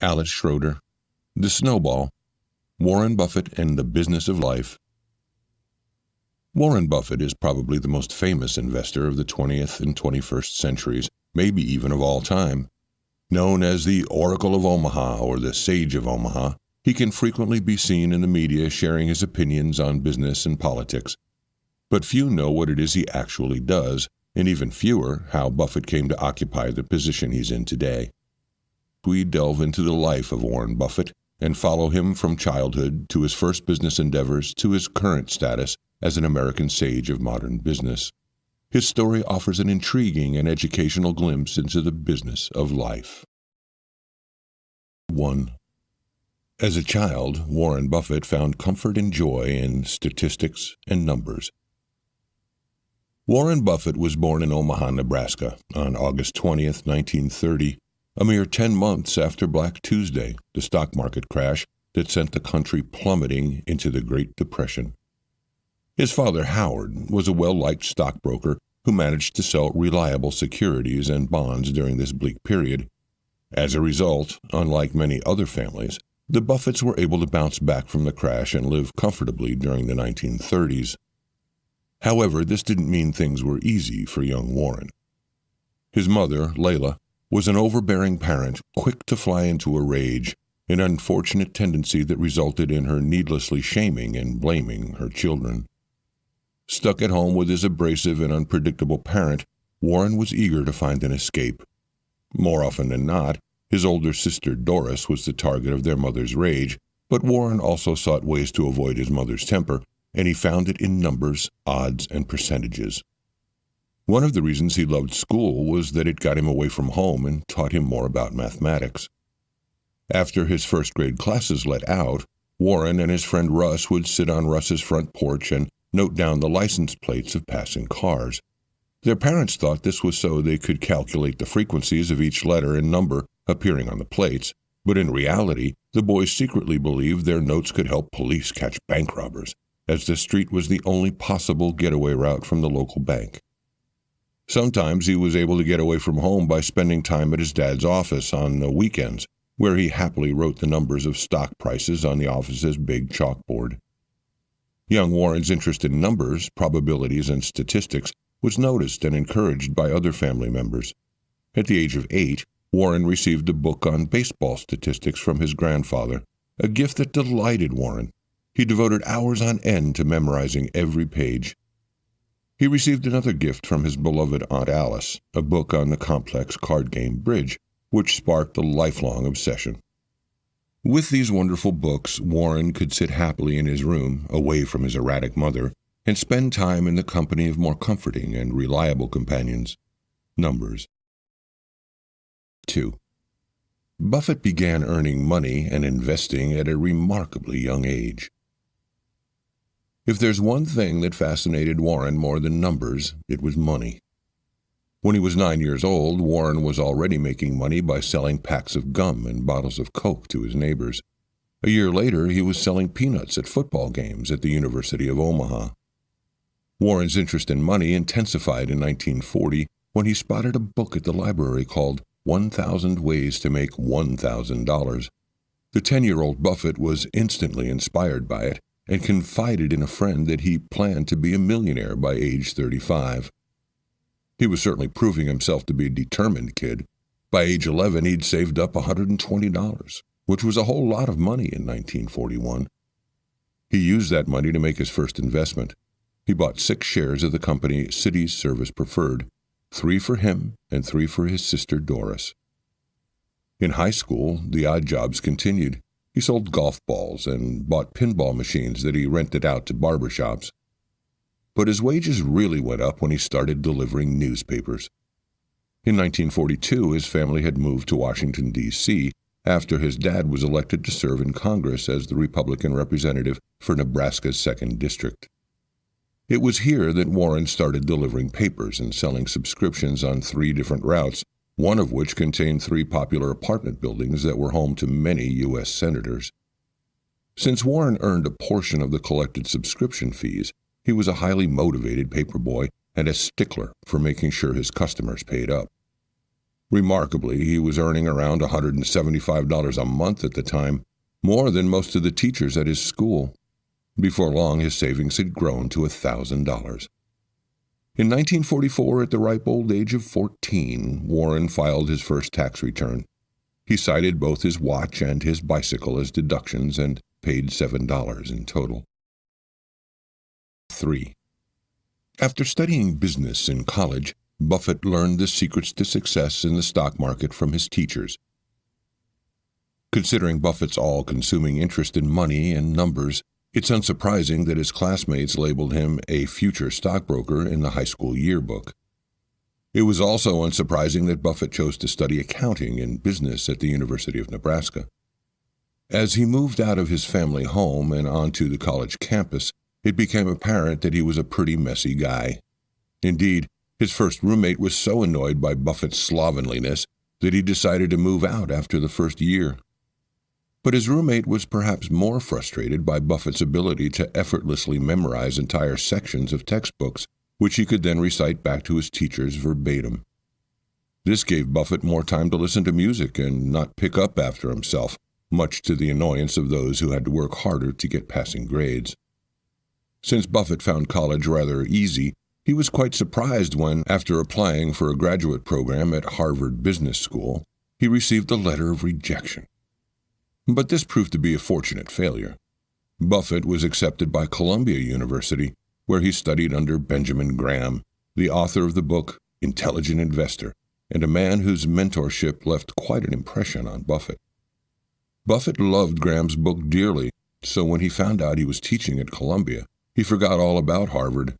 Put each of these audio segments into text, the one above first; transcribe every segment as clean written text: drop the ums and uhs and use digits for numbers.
Alice Schroeder, The Snowball, Warren Buffett and the Business of Life. Warren Buffett is probably the most famous investor of the 20th and 21st centuries, maybe even of all time. Known as the Oracle of Omaha or the Sage of Omaha, he can frequently be seen in the media sharing his opinions on business and politics. But few know what it is he actually does, and even fewer how Buffett came to occupy the position he's in today. We delve into the life of Warren Buffett and follow him from childhood to his first business endeavors to his current status as an American sage of modern business. His story offers an intriguing and educational glimpse into the business of life. 1. As a child, Warren Buffett found comfort and joy in statistics and numbers. Warren Buffett was born in Omaha, Nebraska, on August 20th, 1930, a mere 10 months after Black Tuesday, the stock market crash that sent the country plummeting into the Great Depression. His father, Howard, was a well-liked stockbroker who managed to sell reliable securities and bonds during this bleak period. As a result, unlike many other families, the Buffetts were able to bounce back from the crash and live comfortably during the 1930s. However, this didn't mean things were easy for young Warren. His mother, Layla, was an overbearing parent, quick to fly into a rage, an unfortunate tendency that resulted in her needlessly shaming and blaming her children. Stuck at home with his abrasive and unpredictable parent, Warren was eager to find an escape. More often than not, his older sister Doris was the target of their mother's rage, but Warren also sought ways to avoid his mother's temper, and he found it in numbers, odds, and percentages. One of the reasons he loved school was that it got him away from home and taught him more about mathematics. After his first-grade classes let out, Warren and his friend Russ would sit on Russ's front porch and note down the license plates of passing cars. Their parents thought this was so they could calculate the frequencies of each letter and number appearing on the plates, but in reality, the boys secretly believed their notes could help police catch bank robbers, as the street was the only possible getaway route from the local bank. Sometimes he was able to get away from home by spending time at his dad's office on the weekends, where he happily wrote the numbers of stock prices on the office's big chalkboard. Young Warren's interest in numbers, probabilities, and statistics was noticed and encouraged by other family members. At the age of 8, Warren received a book on baseball statistics from his grandfather, a gift that delighted Warren. He devoted hours on end to memorizing every page. He received another gift from his beloved Aunt Alice, a book on the complex card game Bridge, which sparked a lifelong obsession. With these wonderful books, Warren could sit happily in his room, away from his erratic mother, and spend time in the company of more comforting and reliable companions. Numbers. 2. Buffett began earning money and investing at a remarkably young age. If there's one thing that fascinated Warren more than numbers, it was money. When he was 9 years old, Warren was already making money by selling packs of gum and bottles of Coke to his neighbors. A year later, he was selling peanuts at football games at the University of Omaha. Warren's interest in money intensified in 1940 when he spotted a book at the library called 1,000 Ways to Make $1,000. The 10-year-old Buffett was instantly inspired by it and confided in a friend that he planned to be a millionaire by age 35. He was certainly proving himself to be a determined kid. By age 11, he'd saved up $120, which was a whole lot of money in 1941. He used that money to make his first investment. He bought 6 shares of the company Cities Service Preferred, 3 for him and 3 for his sister Doris. In high school, the odd jobs continued. He sold golf balls and bought pinball machines that he rented out to barber shops. But his wages really went up when he started delivering newspapers. In 1942, his family had moved to Washington, D.C., after his dad was elected to serve in Congress as the Republican representative for Nebraska's 2nd District. It was here that Warren started delivering papers and selling subscriptions on 3 different routes, one of which contained 3 popular apartment buildings that were home to many U.S. senators. Since Warren earned a portion of the collected subscription fees, he was a highly motivated paperboy and a stickler for making sure his customers paid up. Remarkably, he was earning around $175 a month at the time, more than most of the teachers at his school. Before long, his savings had grown to $1,000. In 1944, at the ripe old age of 14, Warren filed his first tax return. He cited both his watch and his bicycle as deductions and paid $7 in total. 3. After studying business in college, Buffett learned the secrets to success in the stock market from his teachers. Considering Buffett's all-consuming interest in money and numbers, it's unsurprising that his classmates labeled him a future stockbroker in the high school yearbook. It was also unsurprising that Buffett chose to study accounting and business at the University of Nebraska. As he moved out of his family home and onto the college campus, it became apparent that he was a pretty messy guy. Indeed, his first roommate was so annoyed by Buffett's slovenliness that he decided to move out after the first year. But his roommate was perhaps more frustrated by Buffett's ability to effortlessly memorize entire sections of textbooks, which he could then recite back to his teachers verbatim. This gave Buffett more time to listen to music and not pick up after himself, much to the annoyance of those who had to work harder to get passing grades. Since Buffett found college rather easy, he was quite surprised when, after applying for a graduate program at Harvard Business School, he received a letter of rejection. But this proved to be a fortunate failure. Buffett was accepted by Columbia University, where he studied under Benjamin Graham, the author of the book Intelligent Investor, and a man whose mentorship left quite an impression on Buffett. Buffett loved Graham's book dearly, so when he found out he was teaching at Columbia, he forgot all about Harvard.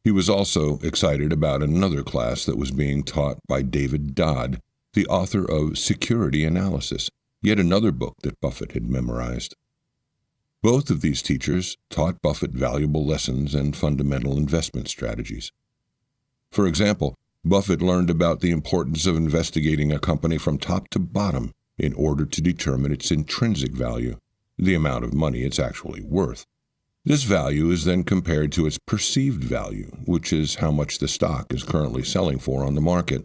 He was also excited about another class that was being taught by David Dodd, the author of Security Analysis, yet another book that Buffett had memorized. Both of these teachers taught Buffett valuable lessons and fundamental investment strategies. For example, Buffett learned about the importance of investigating a company from top to bottom in order to determine its intrinsic value, the amount of money it's actually worth. This value is then compared to its perceived value, which is how much the stock is currently selling for on the market.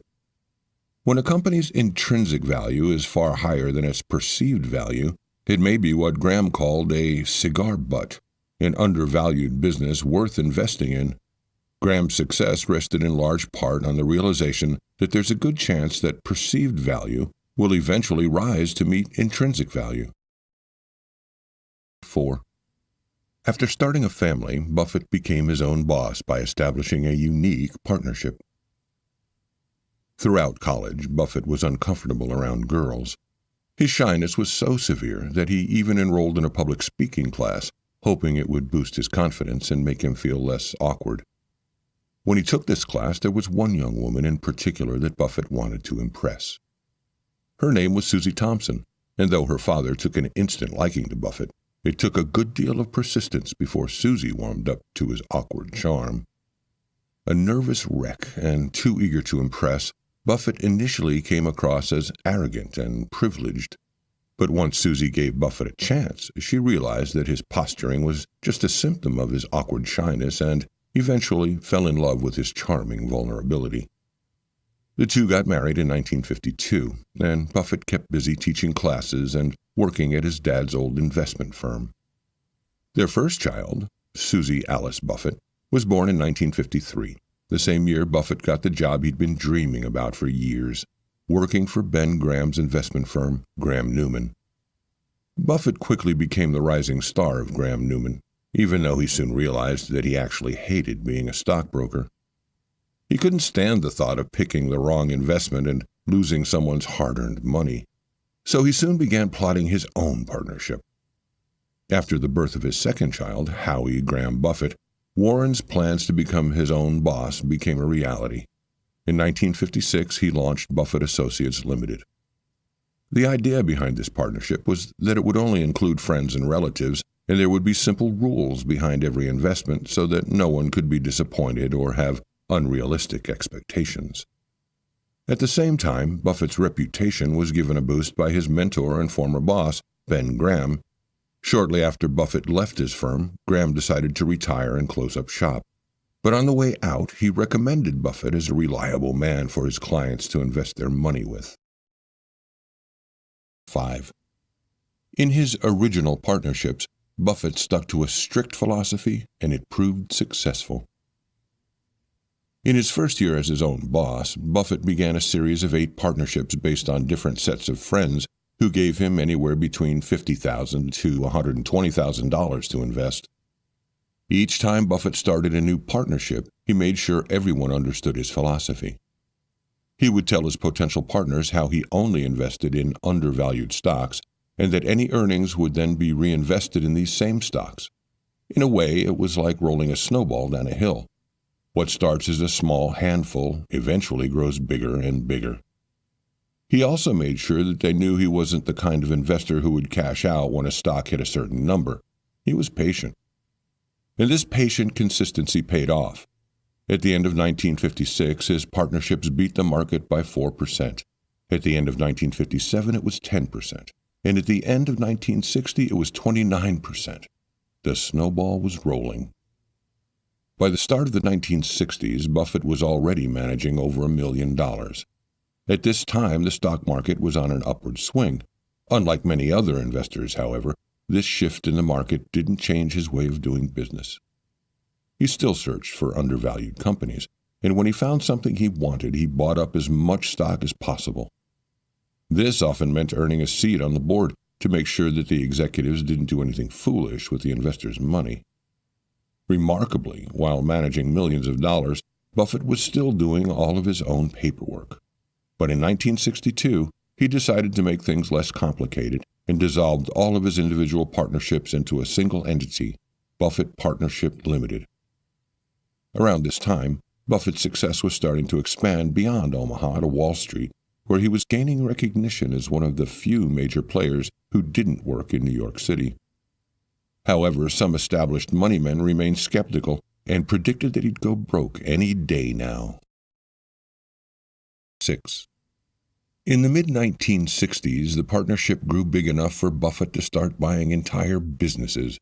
When a company's intrinsic value is far higher than its perceived value, it may be what Graham called a cigar butt, an undervalued business worth investing in. Graham's success rested in large part on the realization that there's a good chance that perceived value will eventually rise to meet intrinsic value. 4. After starting a family, Buffett became his own boss by establishing a unique partnership. Throughout college, Buffett was uncomfortable around girls. His shyness was so severe that he even enrolled in a public speaking class, hoping it would boost his confidence and make him feel less awkward. When he took this class, there was one young woman in particular that Buffett wanted to impress. Her name was Susie Thompson, and though her father took an instant liking to Buffett, it took a good deal of persistence before Susie warmed up to his awkward charm. A nervous wreck and too eager to impress, Buffett initially came across as arrogant and privileged. But once Susie gave Buffett a chance, she realized that his posturing was just a symptom of his awkward shyness and eventually fell in love with his charming vulnerability. The two got married in 1952, and Buffett kept busy teaching classes and working at his dad's old investment firm. Their first child, Susie Alice Buffett, was born in 1953. The same year, Buffett got the job he'd been dreaming about for years, working for Ben Graham's investment firm, Graham Newman. Buffett quickly became the rising star of Graham Newman, even though he soon realized that he actually hated being a stockbroker. He couldn't stand the thought of picking the wrong investment and losing someone's hard-earned money, so he soon began plotting his own partnership. After the birth of his second child, Howie Graham Buffett, Warren's plans to become his own boss became a reality. In 1956, he launched Buffett Associates Limited. The idea behind this partnership was that it would only include friends and relatives, and there would be simple rules behind every investment so that no one could be disappointed or have unrealistic expectations. At the same time, Buffett's reputation was given a boost by his mentor and former boss, Ben Graham. Shortly after Buffett left his firm, Graham decided to retire and close up shop. But on the way out, he recommended Buffett as a reliable man for his clients to invest their money with. 5. In his original partnerships, Buffett stuck to a strict philosophy, and it proved successful. In his first year as his own boss, Buffett began a series of 8 partnerships based on different sets of friends who gave him anywhere between $50,000 to $120,000 to invest. Each time Buffett started a new partnership, he made sure everyone understood his philosophy. He would tell his potential partners how he only invested in undervalued stocks, and that any earnings would then be reinvested in these same stocks. In a way, it was like rolling a snowball down a hill. What starts as a small handful eventually grows bigger and bigger. He also made sure that they knew he wasn't the kind of investor who would cash out when a stock hit a certain number. He was patient. And this patient consistency paid off. At the end of 1956, his partnerships beat the market by 4%. At the end of 1957, it was 10%. And at the end of 1960, it was 29%. The snowball was rolling. By the start of the 1960s, Buffett was already managing over $1 million. At this time, the stock market was on an upward swing. Unlike many other investors, however, this shift in the market didn't change his way of doing business. He still searched for undervalued companies, and when he found something he wanted, he bought up as much stock as possible. This often meant earning a seat on the board to make sure that the executives didn't do anything foolish with the investors' money. Remarkably, while managing millions of dollars, Buffett was still doing all of his own paperwork. But in 1962, he decided to make things less complicated and dissolved all of his individual partnerships into a single entity, Buffett Partnership Limited. Around this time, Buffett's success was starting to expand beyond Omaha to Wall Street, where he was gaining recognition as one of the few major players who didn't work in New York City. However, some established moneymen remained skeptical and predicted that he'd go broke any day now. 6. In the mid-1960s, the partnership grew big enough for Buffett to start buying entire businesses.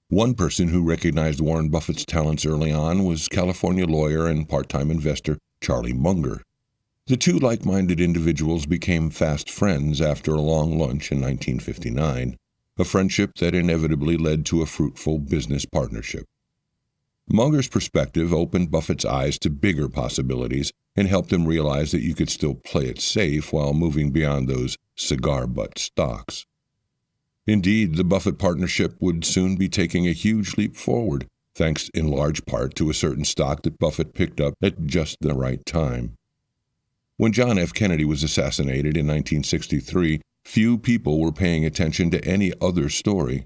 One person who recognized Warren Buffett's talents early on was California lawyer and part-time investor Charlie Munger. The two like-minded individuals became fast friends after a long lunch in 1959, a friendship that inevitably led to a fruitful business partnership. Munger's perspective opened Buffett's eyes to bigger possibilities and helped him realize that you could still play it safe while moving beyond those cigar-butt stocks. Indeed, the Buffett partnership would soon be taking a huge leap forward, thanks in large part to a certain stock that Buffett picked up at just the right time. When John F. Kennedy was assassinated in 1963, few people were paying attention to any other story.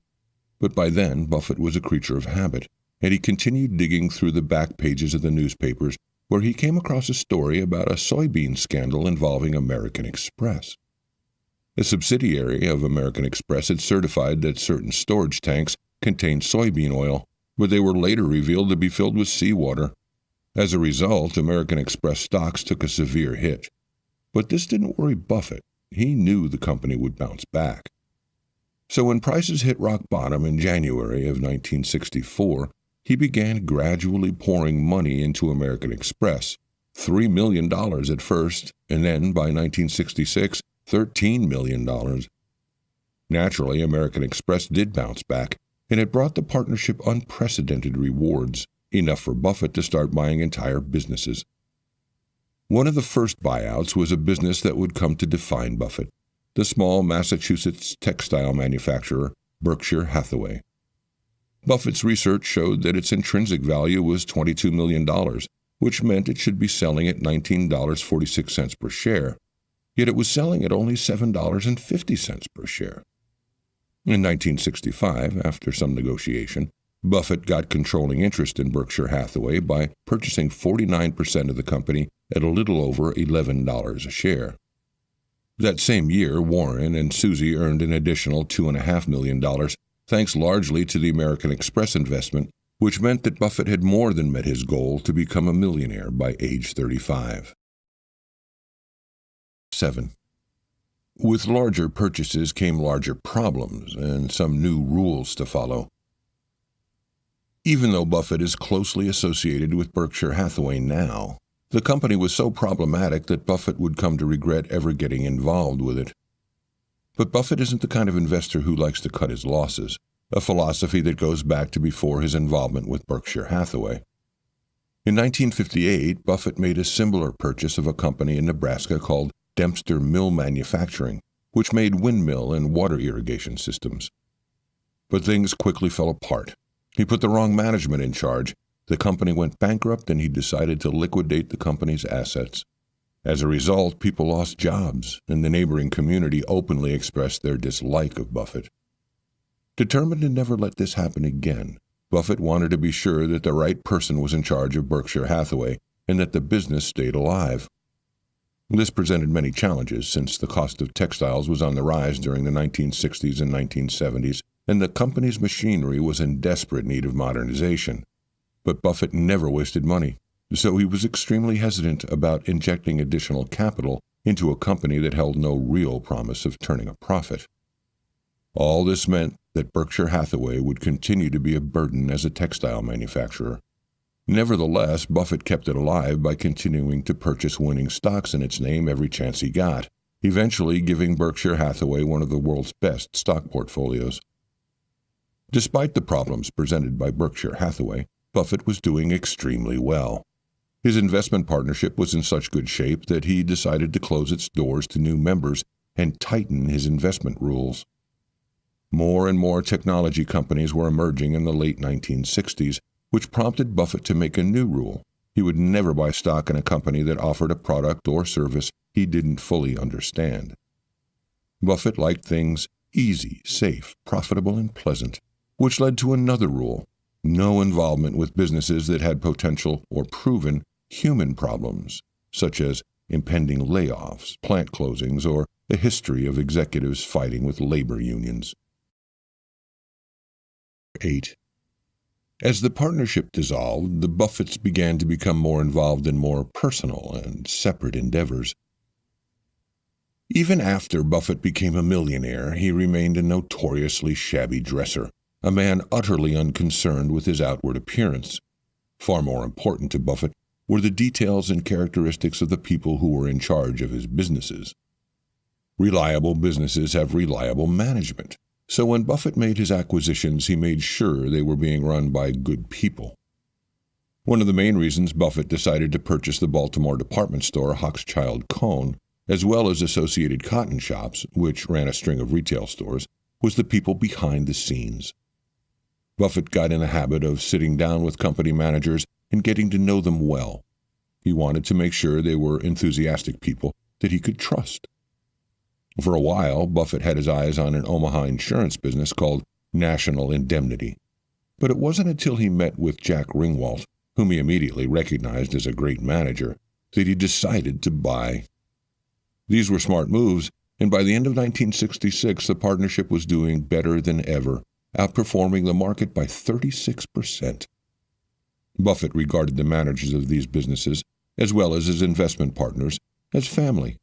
But by then, Buffett was a creature of habit, and he continued digging through the back pages of the newspapers, where he came across a story about a soybean scandal involving American Express. A subsidiary of American Express had certified that certain storage tanks contained soybean oil, but they were later revealed to be filled with seawater. As a result, American Express stocks took a severe hit. But this didn't worry Buffett. He knew the company would bounce back. So when prices hit rock bottom in January of 1964, he began gradually pouring money into American Express, $3 million at first, and then by 1966, $13 million. Naturally, American Express did bounce back, and it brought the partnership unprecedented rewards, enough for Buffett to start buying entire businesses. One of the first buyouts was a business that would come to define Buffett, the small Massachusetts textile manufacturer Berkshire Hathaway. Buffett's research showed that its intrinsic value was $22 million, which meant it should be selling at $19.46 per share, yet it was selling at only $7.50 per share. In 1965, after some negotiation, Buffett got controlling interest in Berkshire Hathaway by purchasing 49% of the company at a little over $11 a share. That same year, Warren and Susie earned an additional $2.5 million, thanks largely to the American Express investment, which meant that Buffett had more than met his goal to become a millionaire by age 35. 7. With larger purchases came larger problems and some new rules to follow. Even though Buffett is closely associated with Berkshire Hathaway now, the company was so problematic that Buffett would come to regret ever getting involved with it. But Buffett isn't the kind of investor who likes to cut his losses, a philosophy that goes back to before his involvement with Berkshire Hathaway. In 1958, Buffett made a similar purchase of a company in Nebraska called Dempster Mill Manufacturing, which made windmill and water irrigation systems. But things quickly fell apart. He put the wrong management in charge, the company went bankrupt, and he decided to liquidate the company's assets. As a result, people lost jobs, and the neighboring community openly expressed their dislike of Buffett. Determined to never let this happen again, Buffett wanted to be sure that the right person was in charge of Berkshire Hathaway and that the business stayed alive. This presented many challenges since the cost of textiles was on the rise during the 1960s and 1970s, and the company's machinery was in desperate need of modernization. But Buffett never wasted money, so he was extremely hesitant about injecting additional capital into a company that held no real promise of turning a profit. All this meant that Berkshire Hathaway would continue to be a burden as a textile manufacturer. Nevertheless, Buffett kept it alive by continuing to purchase winning stocks in its name every chance he got, eventually giving Berkshire Hathaway one of the world's best stock portfolios. Despite the problems presented by Berkshire Hathaway, Buffett was doing extremely well. His investment partnership was in such good shape that he decided to close its doors to new members and tighten his investment rules. More and more technology companies were emerging in the late 1960s, which prompted Buffett to make a new rule. He would never buy stock in a company that offered a product or service he didn't fully understand. Buffett liked things easy, safe, profitable, and pleasant, which led to another rule: no involvement with businesses that had potential or proven human problems, such as impending layoffs, plant closings, or a history of executives fighting with labor unions. 8. As the partnership dissolved, the Buffetts began to become more involved in more personal and separate endeavors. Even after Buffett became a millionaire, he remained a notoriously shabby dresser, a man utterly unconcerned with his outward appearance. Far more important to Buffett were the details and characteristics of the people who were in charge of his businesses. Reliable businesses have reliable management, so when Buffett made his acquisitions, he made sure they were being run by good people. One of the main reasons Buffett decided to purchase the Baltimore department store Hochschild Kohn, as well as Associated Cotton Shops, which ran a string of retail stores, was the people behind the scenes. Buffett got in the habit of sitting down with company managers and getting to know them well. He wanted to make sure they were enthusiastic people that he could trust. For a while, Buffett had his eyes on an Omaha insurance business called National Indemnity. But it wasn't until he met with Jack Ringwalt, whom he immediately recognized as a great manager, that he decided to buy. These were smart moves, and by the end of 1966, the partnership was doing better than ever, outperforming the market by 36%. Buffett regarded the managers of these businesses, as well as his investment partners, as family.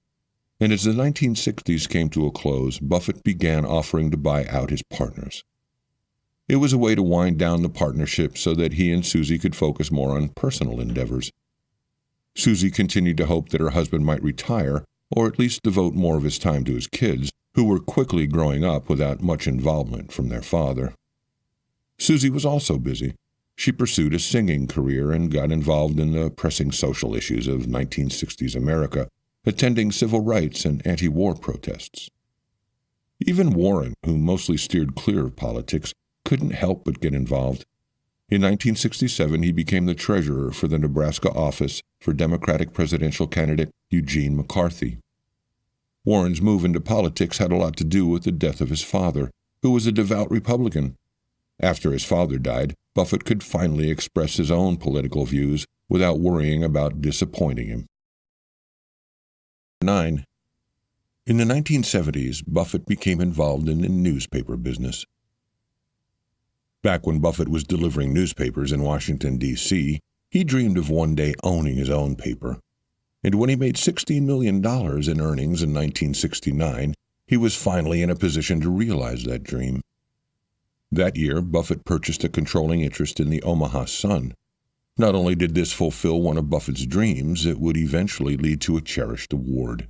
And as the 1960s came to a close, Buffett began offering to buy out his partners. It was a way to wind down the partnership so that he and Susie could focus more on personal endeavors. Susie continued to hope that her husband might retire, or at least devote more of his time to his kids, who were quickly growing up without much involvement from their father. Susie was also busy. She pursued a singing career and got involved in the pressing social issues of 1960s America, attending civil rights and anti-war protests. Even Warren, who mostly steered clear of politics, couldn't help but get involved. In 1967, he became the treasurer for the Nebraska office for Democratic presidential candidate Eugene McCarthy. Warren's move into politics had a lot to do with the death of his father, who was a devout Republican. After his father died, Buffett could finally express his own political views without worrying about disappointing him. 9. In the 1970s, Buffett became involved in the newspaper business. Back when Buffett was delivering newspapers in Washington, D.C., he dreamed of one day owning his own paper. And when he made $16 million in earnings in 1969, he was finally in a position to realize that dream. That year, Buffett purchased a controlling interest in the Omaha Sun. Not only did this fulfill one of Buffett's dreams, it would eventually lead to a cherished award.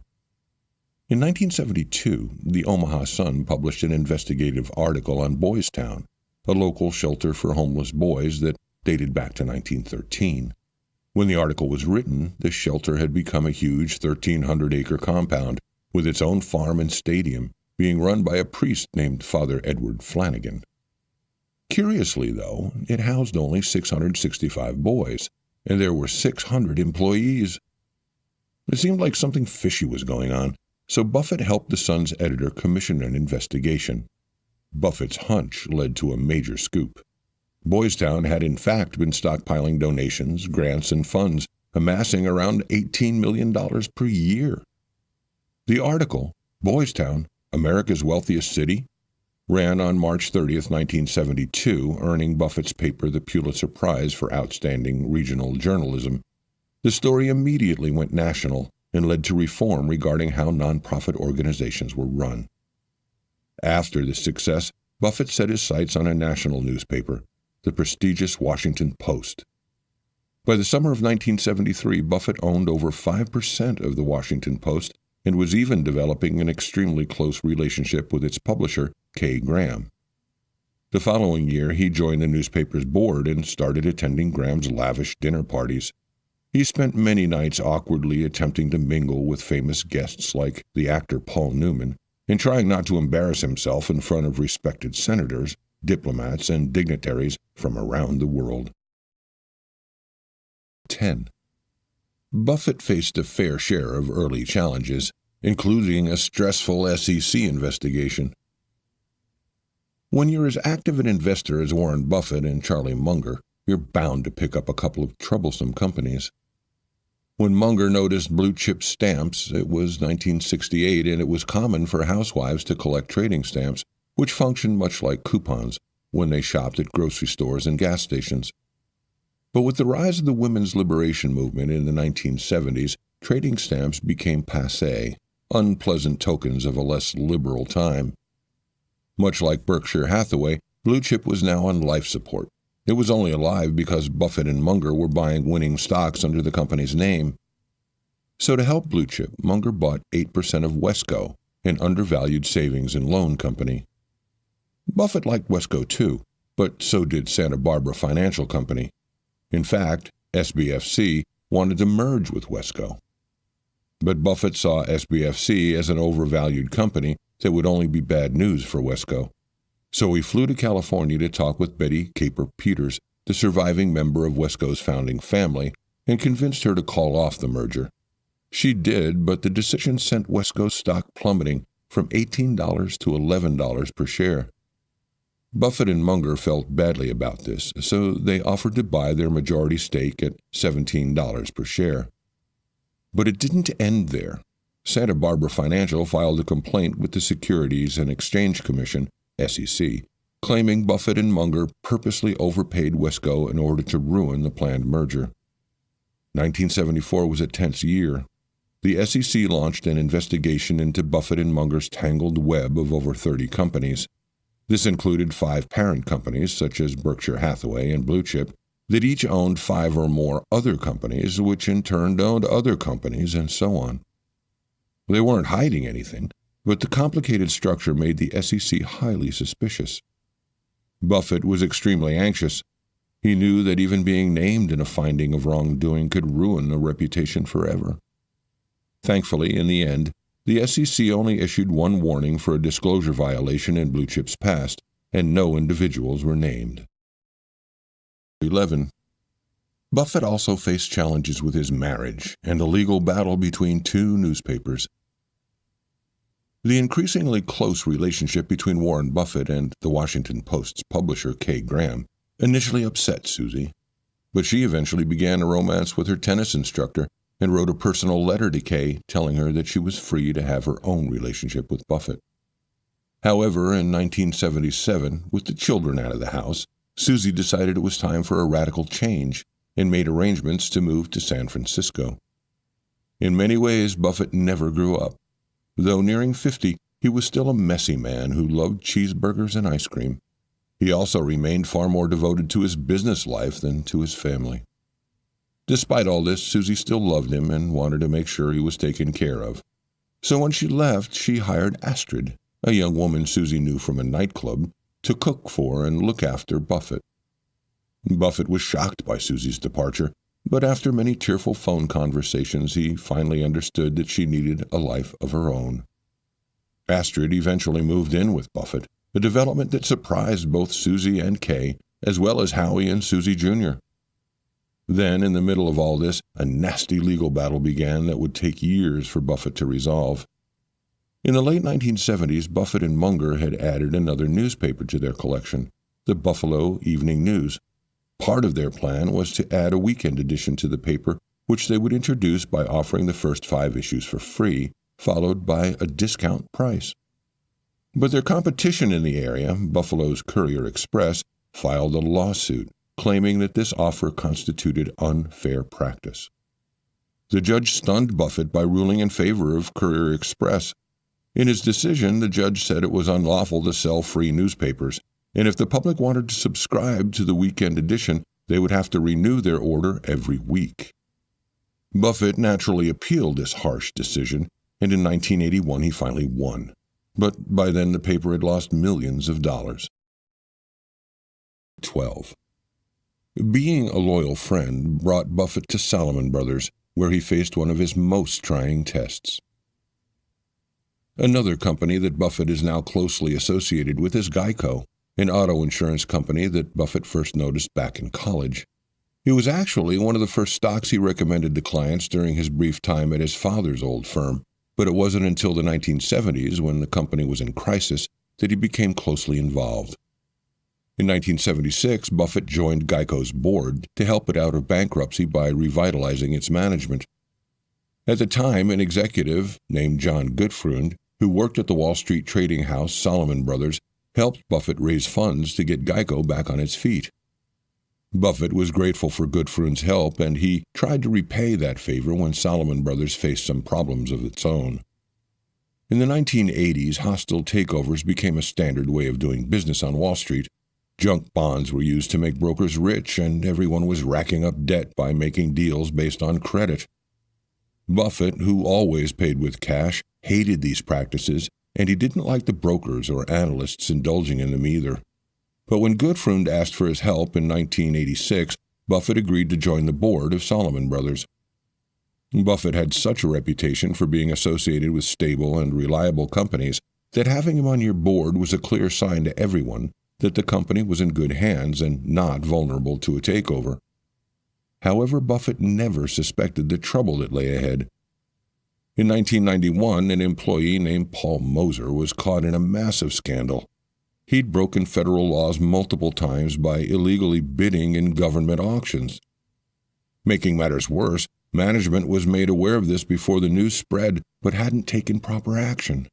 In 1972, the Omaha Sun published an investigative article on Boys Town, a local shelter for homeless boys that dated back to 1913. When the article was written, the shelter had become a huge 1,300-acre compound with its own farm and stadium, being run by a priest named Father Edward Flanagan. Curiously, though, it housed only 665 boys, and there were 600 employees. It seemed like something fishy was going on, so Buffett helped the Sun's editor commission an investigation. Buffett's hunch led to a major scoop. Boys Town had in fact been stockpiling donations, grants, and funds, amassing around $18 million per year. The article, Boys Town, America's Wealthiest City, ran on March 30, 1972, earning Buffett's paper the Pulitzer Prize for Outstanding Regional Journalism. The story immediately went national and led to reform regarding how nonprofit organizations were run. After this success, Buffett set his sights on a national newspaper, the prestigious Washington Post. By the summer of 1973, Buffett owned over 5% of the Washington Post and was even developing an extremely close relationship with its publisher, K. Graham. The following year, he joined the newspaper's board and started attending Graham's lavish dinner parties. He spent many nights awkwardly attempting to mingle with famous guests like the actor Paul Newman, and trying not to embarrass himself in front of respected senators, diplomats, and dignitaries from around the world. 10. Buffett faced a fair share of early challenges, including a stressful SEC investigation. When you're as active an investor as Warren Buffett and Charlie Munger, you're bound to pick up a couple of troublesome companies. When Munger noticed blue chip stamps, it was 1968, and it was common for housewives to collect trading stamps, which functioned much like coupons when they shopped at grocery stores and gas stations. But with the rise of the women's liberation movement in the 1970s, trading stamps became passé, unpleasant tokens of a less liberal time. Much like Berkshire Hathaway, Blue Chip was now on life support. It was only alive because Buffett and Munger were buying winning stocks under the company's name. So to help Blue Chip, Munger bought 8% of Wesco, an undervalued savings and loan company. Buffett liked Wesco too, but so did Santa Barbara Financial Company. In fact, SBFC wanted to merge with Wesco. But Buffett saw SBFC as an overvalued company that would only be bad news for Wesco. So he flew to California to talk with Betty Caper Peters, the surviving member of Wesco's founding family, and convinced her to call off the merger. She did, but the decision sent Wesco's stock plummeting from $18 to $11 per share. Buffett and Munger felt badly about this, so they offered to buy their majority stake at $17 per share. But it didn't end there. Santa Barbara Financial filed a complaint with the Securities and Exchange Commission, SEC, claiming Buffett and Munger purposely overpaid Wesco in order to ruin the planned merger. 1974 was a tense year. The SEC launched an investigation into Buffett and Munger's tangled web of over 30 companies. This included 5 parent companies, such as Berkshire Hathaway and Blue Chip, that each owned 5 or more other companies, which in turn owned other companies, and so on. They weren't hiding anything, but the complicated structure made the SEC highly suspicious. Buffett was extremely anxious. He knew that even being named in a finding of wrongdoing could ruin a reputation forever. Thankfully, in the end, the SEC only issued one warning for a disclosure violation in Blue Chip's past, and no individuals were named. 11. Buffett also faced challenges with his marriage and a legal battle between 2 newspapers. The increasingly close relationship between Warren Buffett and the Washington Post's publisher, K. Graham, initially upset Susie, but she eventually began a romance with her tennis instructor and wrote a personal letter to Kay telling her that she was free to have her own relationship with Buffett. However, in 1977, with the children out of the house, Susie decided it was time for a radical change and made arrangements to move to San Francisco. In many ways, Buffett never grew up. Though nearing 50, he was still a messy man who loved cheeseburgers and ice cream. He also remained far more devoted to his business life than to his family. Despite all this, Susie still loved him and wanted to make sure he was taken care of. So when she left, she hired Astrid, a young woman Susie knew from a nightclub, to cook for and look after Buffett. Buffett was shocked by Susie's departure, but after many tearful phone conversations, he finally understood that she needed a life of her own. Astrid eventually moved in with Buffett, a development that surprised both Susie and Kay, as well as Howie and Susie Jr. Then, in the middle of all this, a nasty legal battle began that would take years for Buffett to resolve. In the late 1970s, Buffett and Munger had added another newspaper to their collection, the Buffalo Evening News. Part of their plan was to add a weekend edition to the paper, which they would introduce by offering the first 5 issues for free, followed by a discount price. But their competition in the area, Buffalo's Courier-Express, filed a lawsuit, claiming that this offer constituted unfair practice. The judge stunned Buffett by ruling in favor of Courier-Express. In his decision, the judge said it was unlawful to sell free newspapers, and if the public wanted to subscribe to the weekend edition, they would have to renew their order every week. Buffett naturally appealed this harsh decision, and in 1981 he finally won. But by then the paper had lost millions of dollars. 12. Being a loyal friend brought Buffett to Salomon Brothers, where he faced one of his most trying tests. Another company that Buffett is now closely associated with is Geico, an auto insurance company that Buffett first noticed back in college. It was actually one of the first stocks he recommended to clients during his brief time at his father's old firm, but it wasn't until the 1970s, when the company was in crisis, that he became closely involved. In 1976, Buffett joined Geico's board to help it out of bankruptcy by revitalizing its management. At the time, an executive named John Gutfreund, who worked at the Wall Street trading house Salomon Brothers, helped Buffett raise funds to get Geico back on its feet. Buffett was grateful for Gutfreund's help, and he tried to repay that favor when Salomon Brothers faced some problems of its own. In the 1980s, hostile takeovers became a standard way of doing business on Wall Street. Junk bonds were used to make brokers rich, and everyone was racking up debt by making deals based on credit. Buffett, who always paid with cash, hated these practices, and he didn't like the brokers or analysts indulging in them either. But when Gutfreund asked for his help in 1986, Buffett agreed to join the board of Salomon Brothers. Buffett had such a reputation for being associated with stable and reliable companies that having him on your board was a clear sign to everyone that the company was in good hands and not vulnerable to a takeover. However, Buffett never suspected the trouble that lay ahead. In 1991, an employee named Paul Moser was caught in a massive scandal. He'd broken federal laws multiple times by illegally bidding in government auctions. Making matters worse, management was made aware of this before the news spread, but hadn't taken proper action.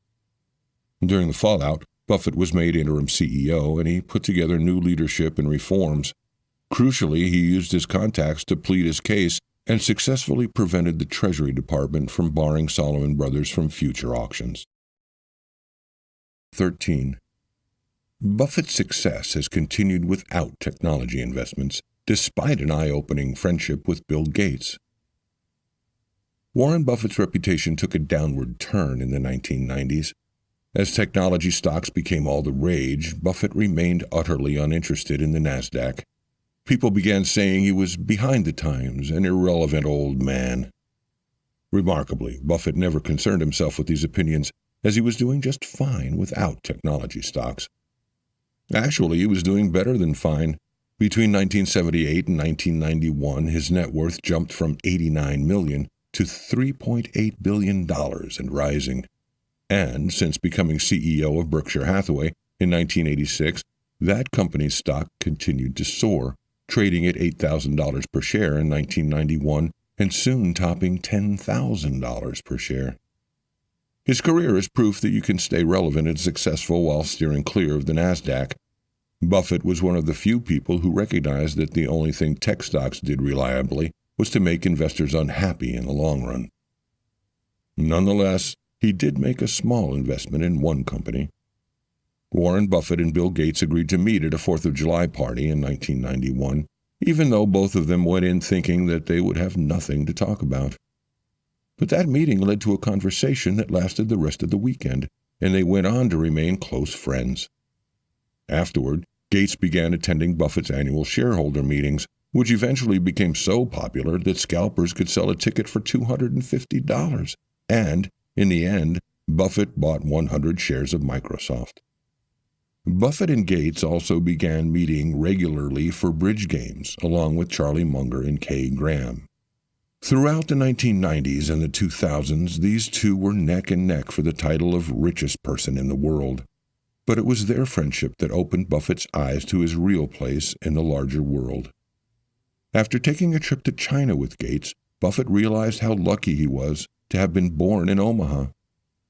During the fallout, Buffett was made interim CEO, and he put together new leadership and reforms. Crucially, he used his contacts to plead his case and successfully prevented the Treasury Department from barring Salomon Brothers from future auctions. 13. Buffett's success has continued without technology investments, despite an eye-opening friendship with Bill Gates. Warren Buffett's reputation took a downward turn in the 1990s. As technology stocks became all the rage, Buffett remained utterly uninterested in the NASDAQ. People began saying he was behind the times, an irrelevant old man. Remarkably, Buffett never concerned himself with these opinions, as he was doing just fine without technology stocks. Actually, he was doing better than fine. Between 1978 and 1991, his net worth jumped from $89 million to $3.8 billion and rising. And since becoming CEO of Berkshire Hathaway in 1986, that company's stock continued to soar, trading at $8,000 per share in 1991 and soon topping $10,000 per share. His career is proof that you can stay relevant and successful while steering clear of the NASDAQ. Buffett was one of the few people who recognized that the only thing tech stocks did reliably was to make investors unhappy in the long run. Nonetheless, he did make a small investment in one company. Warren Buffett and Bill Gates agreed to meet at a 4th of July party in 1991, even though both of them went in thinking that they would have nothing to talk about. But that meeting led to a conversation that lasted the rest of the weekend, and they went on to remain close friends. Afterward, Gates began attending Buffett's annual shareholder meetings, which eventually became so popular that scalpers could sell a ticket for $250, and, in the end, Buffett bought 100 shares of Microsoft. Buffett and Gates also began meeting regularly for bridge games, along with Charlie Munger and Kay Graham. Throughout the 1990s and the 2000s, these two were neck and neck for the title of richest person in the world. But it was their friendship that opened Buffett's eyes to his real place in the larger world. After taking a trip to China with Gates, Buffett realized how lucky he was to have been born in Omaha.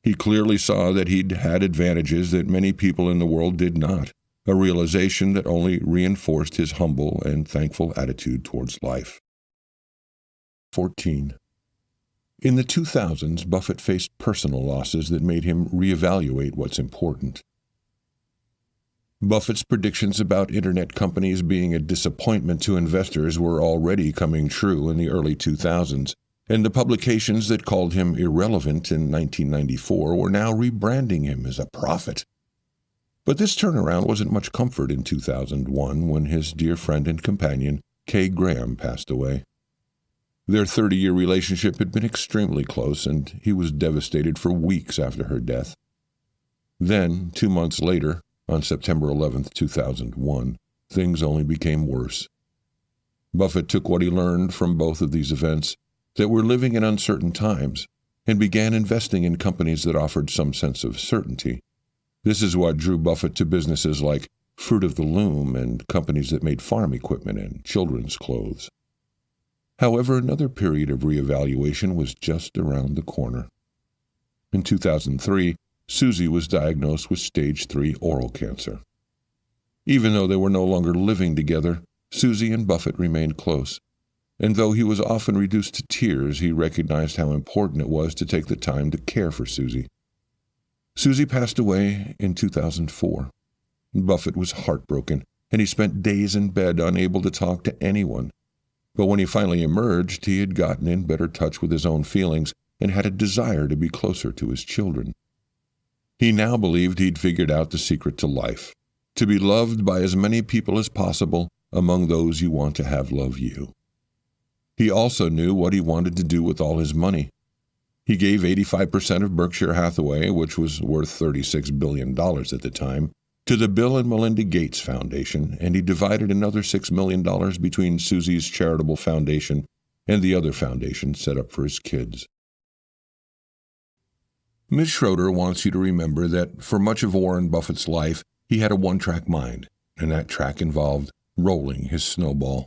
He clearly saw that he'd had advantages that many people in the world did not, a realization that only reinforced his humble and thankful attitude towards life. 14. In the 2000s, Buffett faced personal losses that made him reevaluate what's important. Buffett's predictions about Internet companies being a disappointment to investors were already coming true in the early 2000s, and the publications that called him irrelevant in 1994 were now rebranding him as a prophet. But this turnaround wasn't much comfort in 2001 when his dear friend and companion, Kay Graham, passed away. Their 30-year relationship had been extremely close, and he was devastated for weeks after her death. Then, 2 months later, on September 11, 2001, things only became worse. Buffett took what he learned from both of these events, that we're living in uncertain times, and began investing in companies that offered some sense of certainty. This is what drew Buffett to businesses like Fruit of the Loom and companies that made farm equipment and children's clothes. However, another period of reevaluation was just around the corner. In 2003, Susie was diagnosed with stage 3 oral cancer. Even though they were no longer living together, Susie and Buffett remained close. And though he was often reduced to tears, he recognized how important it was to take the time to care for Susie. Susie passed away in 2004. Buffett was heartbroken, and he spent days in bed unable to talk to anyone. But when he finally emerged, he had gotten in better touch with his own feelings and had a desire to be closer to his children. He now believed he'd figured out the secret to life, to be loved by as many people as possible among those you want to have love you. He also knew what he wanted to do with all his money. He gave 85% of Berkshire Hathaway, which was worth $36 billion at the time, to the Bill and Melinda Gates Foundation, and he divided another $6 million between Susie's charitable foundation and the other foundation set up for his kids. Ms. Schroeder wants you to remember that for much of Warren Buffett's life, he had a one-track mind, and that track involved rolling his snowball.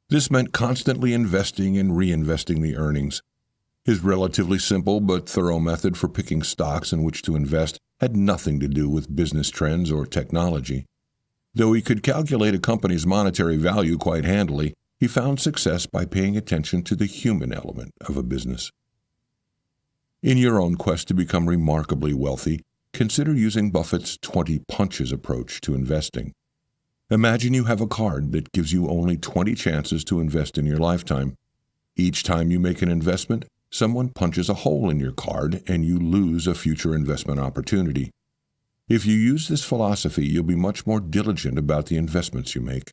This meant constantly investing and reinvesting the earnings. His relatively simple but thorough method for picking stocks in which to invest had nothing to do with business trends or technology. Though he could calculate a company's monetary value quite handily, he found success by paying attention to the human element of a business. In your own quest to become remarkably wealthy, consider using Buffett's 20 punches approach to investing. Imagine you have a card that gives you only 20 chances to invest in your lifetime. Each time you make an investment, someone punches a hole in your card and you lose a future investment opportunity. If you use this philosophy, you'll be much more diligent about the investments you make.